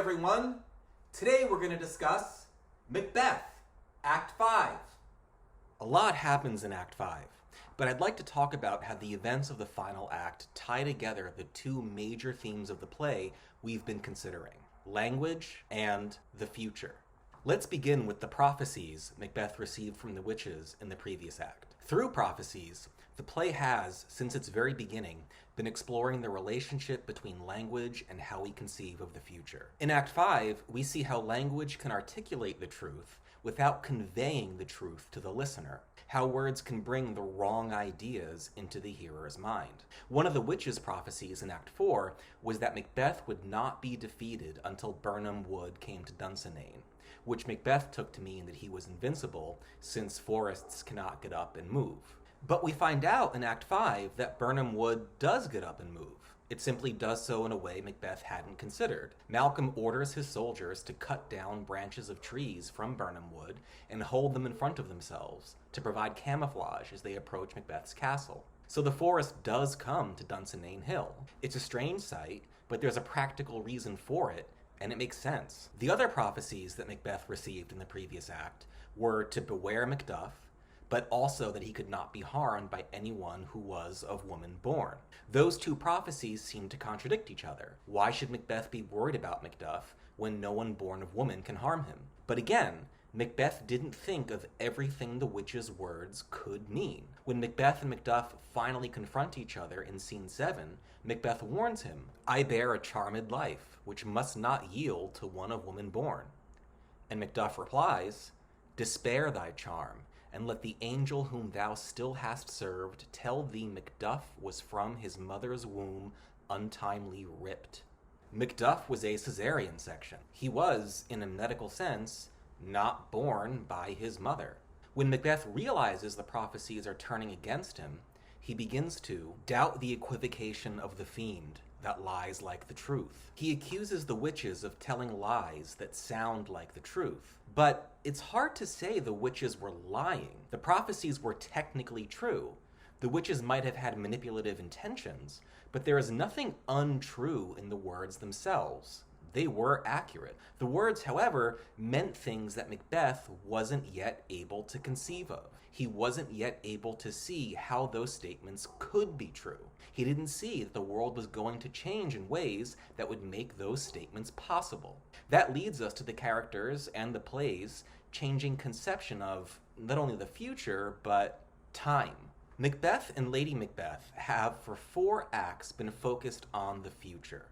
everyone. Today we're going to discuss Macbeth, Act 5. A lot happens in Act 5, but I'd like to talk about how the events of the final act tie together the two major themes of the play we've been considering: language and the future. Let's begin with the prophecies Macbeth received from the witches in the previous act. Through prophecies, the play has, since its very beginning, been exploring the relationship between language and how we conceive of the future. In Act 5, we see how language can articulate the truth without conveying the truth to the listener, how words can bring the wrong ideas into the hearer's mind. One of the witches' prophecies in Act 4 was that Macbeth would not be defeated until Birnam Wood came to Dunsinane, which Macbeth took to mean that he was invincible, since forests cannot get up and move. But we find out in Act 5 that Birnam Wood does get up and move. It simply does so in a way Macbeth hadn't considered. Malcolm orders his soldiers to cut down branches of trees from Birnam Wood and hold them in front of themselves to provide camouflage as they approach Macbeth's castle. So the forest does come to Dunsinane Hill. It's a strange sight, but there's a practical reason for it, and it makes sense. The other prophecies that Macbeth received in the previous act were to beware Macduff, but also that he could not be harmed by anyone who was of woman born. Those two prophecies seem to contradict each other. Why should Macbeth be worried about Macduff when no one born of woman can harm him? But again, Macbeth didn't think of everything the witch's words could mean. When Macbeth and Macduff finally confront each other in Scene 7, Macbeth warns him, "I bear a charmed life, which must not yield to one of woman born." And Macduff replies, "Despair thy charm, and let the angel whom thou still hast served tell thee Macduff was from his mother's womb untimely ripped." Macduff was a caesarean section. He was, in a medical sense, not born by his mother. When Macbeth realizes the prophecies are turning against him, he begins to doubt the equivocation of the fiend that lies like the truth. He accuses the witches of telling lies that sound like the truth. But it's hard to say the witches were lying. The prophecies were technically true. The witches might have had manipulative intentions, but there is nothing untrue in the words themselves. They were accurate. The words, however, meant things that Macbeth wasn't yet able to conceive of. He wasn't yet able to see how those statements could be true. He didn't see that the world was going to change in ways that would make those statements possible. That leads us to the characters and the play's changing conception of not only the future, but time. Macbeth and Lady Macbeth have, for 4 acts, been focused on the future,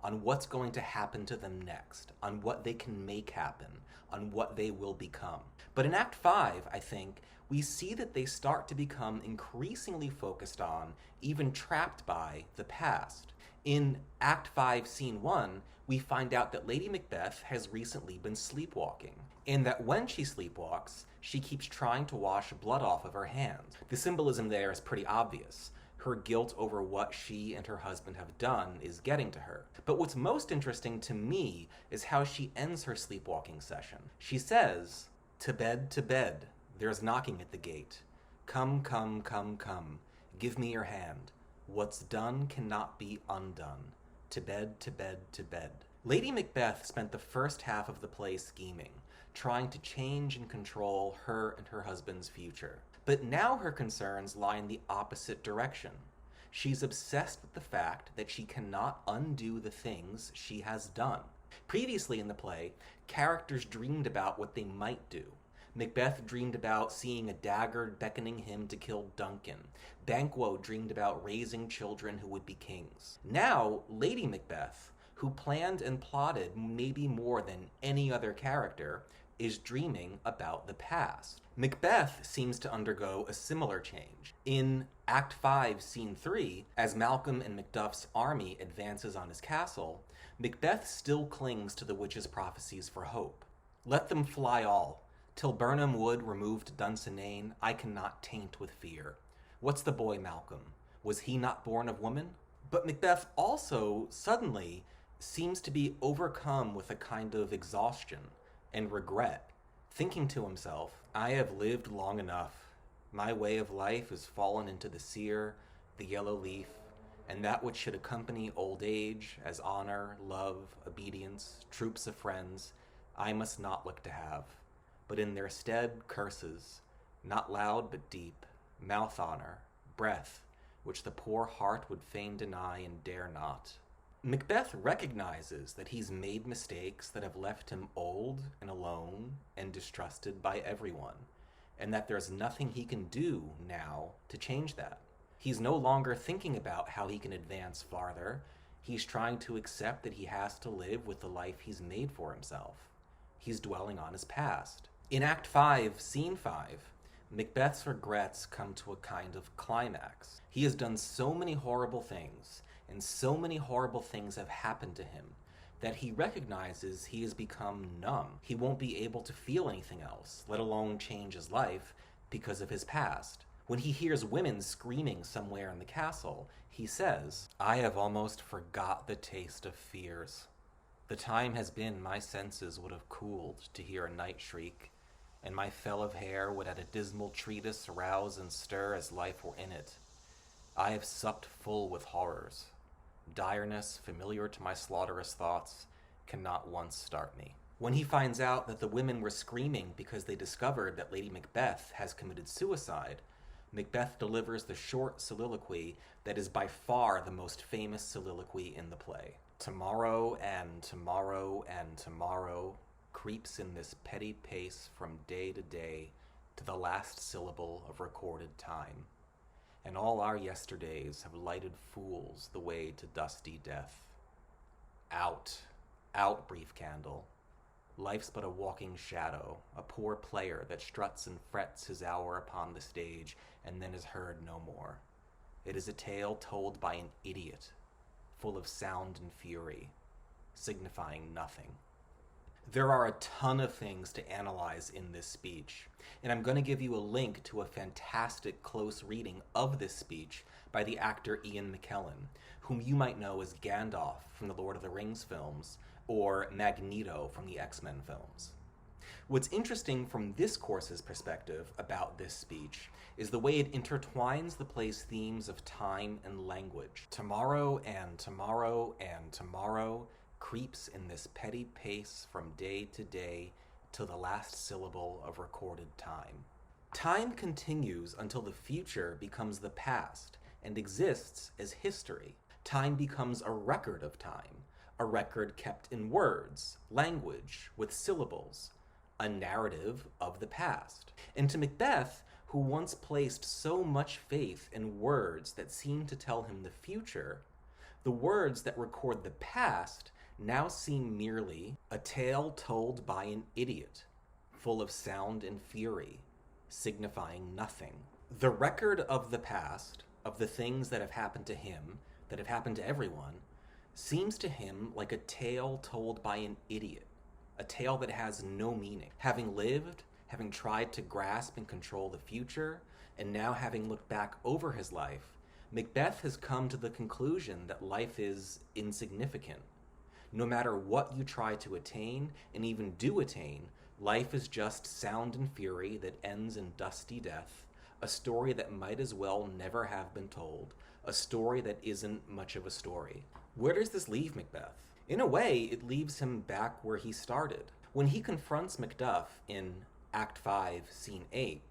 on what's going to happen to them next, on what they can make happen, on what they will become. But in Act 5, I think, we see that they start to become increasingly focused on, even trapped by, the past. In Act 5, Scene 1, we find out that Lady Macbeth has recently been sleepwalking, and that when she sleepwalks, she keeps trying to wash blood off of her hands. The symbolism there is pretty obvious. Her guilt over what she and her husband have done is getting to her. But what's most interesting to me is how she ends her sleepwalking session. She says, to bed, there's knocking at the gate. Come, come, come, come, give me your hand. What's done cannot be undone. To bed, to bed, to bed." Lady Macbeth spent the first half of the play scheming, trying to change and control her and her husband's future. But now her concerns lie in the opposite direction. She's obsessed with the fact that she cannot undo the things she has done. Previously in the play, characters dreamed about what they might do. Macbeth dreamed about seeing a dagger beckoning him to kill Duncan. Banquo dreamed about raising children who would be kings. Now, Lady Macbeth, who planned and plotted maybe more than any other character, is dreaming about the past. Macbeth seems to undergo a similar change. In Act 5, Scene 3, as Malcolm and Macduff's army advances on his castle, Macbeth still clings to the witches' prophecies for hope. "Let them fly all. Till Birnam Wood removed Dunsinane, I cannot taint with fear. What's the boy, Malcolm? Was he not born of woman?" But Macbeth also, suddenly, seems to be overcome with a kind of exhaustion and regret, thinking to himself, "I have lived long enough. My way of life has fallen into the sere, the yellow leaf, and that which should accompany old age, as honor, love, obedience, troops of friends, I must not look to have, but in their stead curses, not loud but deep, mouth honor, breath, which the poor heart would fain deny and dare not. Macbeth recognizes that he's made mistakes that have left him old and alone and distrusted by everyone, and that there's nothing he can do now to change that. He's no longer thinking about how he can advance farther. He's trying to accept that he has to live with the life he's made for himself. He's dwelling on his past. In Act 5, Scene 5, Macbeth's regrets come to a kind of climax. He has done so many horrible things, and so many horrible things have happened to him, that he recognizes he has become numb. He won't be able to feel anything else, let alone change his life, because of his past. When he hears women screaming somewhere in the castle, he says, "I have almost forgot the taste of fears. The time has been my senses would have cooled to hear a night shriek, and my fell of hair would at a dismal treatise arouse and stir as life were in it. I have supped full with horrors. Direness, familiar to my slaughterous thoughts, cannot once start me." When he finds out that the women were screaming because they discovered that Lady Macbeth has committed suicide, Macbeth delivers the short soliloquy that is by far the most famous soliloquy in the play. Tomorrow and tomorrow and tomorrow creeps in this petty pace from day to day to the last syllable of recorded time, and all our yesterdays have lighted fools the way to dusty death. Out, out, brief candle. Life's but a walking shadow, a poor player that struts and frets his hour upon the stage and then is heard no more. It is a tale told by an idiot, full of sound and fury, signifying nothing. There are a ton of things to analyze in this speech, and I'm going to give you a link to a fantastic close reading of this speech by the actor Ian McKellen, whom you might know as Gandalf from the Lord of the Rings films, or Magneto from the X-Men films. What's interesting from this course's perspective about this speech is the way it intertwines the play's themes of time and language. Tomorrow and tomorrow and tomorrow creeps in this petty pace from day to day till the last syllable of recorded time. Time continues until the future becomes the past and exists as history. Time becomes a record of time, a record kept in words, language, with syllables, a narrative of the past. And to Macbeth, who once placed so much faith in words that seemed to tell him the future, the words that record the past now seem merely a tale told by an idiot, full of sound and fury, signifying nothing. The record of the past, of the things that have happened to him, that have happened to everyone, seems to him like a tale told by an idiot, a tale that has no meaning. Having lived, having tried to grasp and control the future, and now having looked back over his life, Macbeth has come to the conclusion that life is insignificant. No matter what you try to attain, and even do attain, life is just sound and fury that ends in dusty death, a story that might as well never have been told, a story that isn't much of a story. Where does this leave Macbeth? In a way, it leaves him back where he started. When he confronts Macduff in Act 5, Scene 8,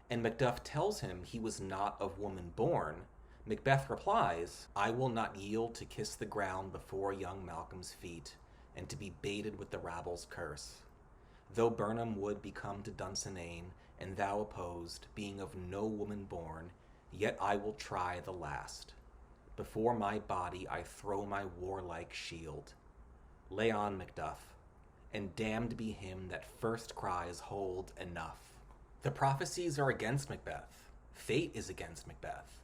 and Macduff tells him he was not of woman born, Macbeth replies, "I will not yield to kiss the ground before young Malcolm's feet, and to be baited with the rabble's curse. Though Burnham would become to Dunsinane, and thou opposed, being of no woman born, yet I will try the last. Before my body I throw my warlike shield. Lay on, Macduff, and damned be him that first cries hold enough." The prophecies are against Macbeth. Fate is against Macbeth.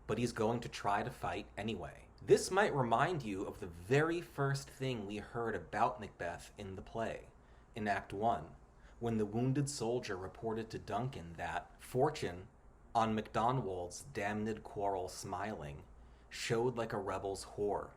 But he's going to try to fight anyway. This might remind you of the very first thing we heard about Macbeth in the play, in Act 1, when the wounded soldier reported to Duncan that Fortune, on MacDonald's damned quarrel smiling, showed like a rebel's whore.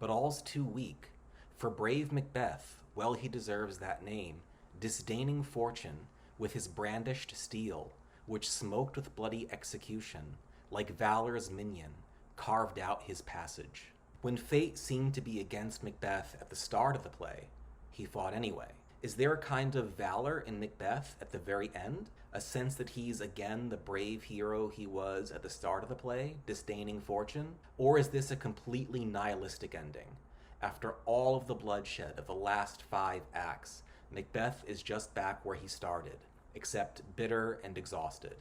But all's too weak, for brave Macbeth, well he deserves that name, disdaining Fortune, with his brandished steel, which smoked with bloody execution, like valor's minion, carved out his passage. When fate seemed to be against Macbeth at the start of the play, he fought anyway. Is there a kind of valor in Macbeth at the very end? A sense that he's again the brave hero he was at the start of the play, disdaining fortune? Or is this a completely nihilistic ending? After all of the bloodshed of the last 5 acts, Macbeth is just back where he started, except bitter and exhausted.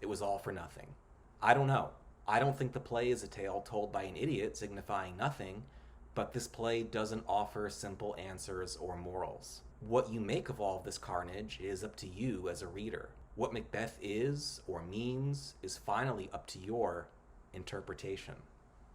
It was all for nothing. I don't know. I don't think the play is a tale told by an idiot signifying nothing, but this play doesn't offer simple answers or morals. What you make of all of this carnage is up to you as a reader. What Macbeth is or means is finally up to your interpretation.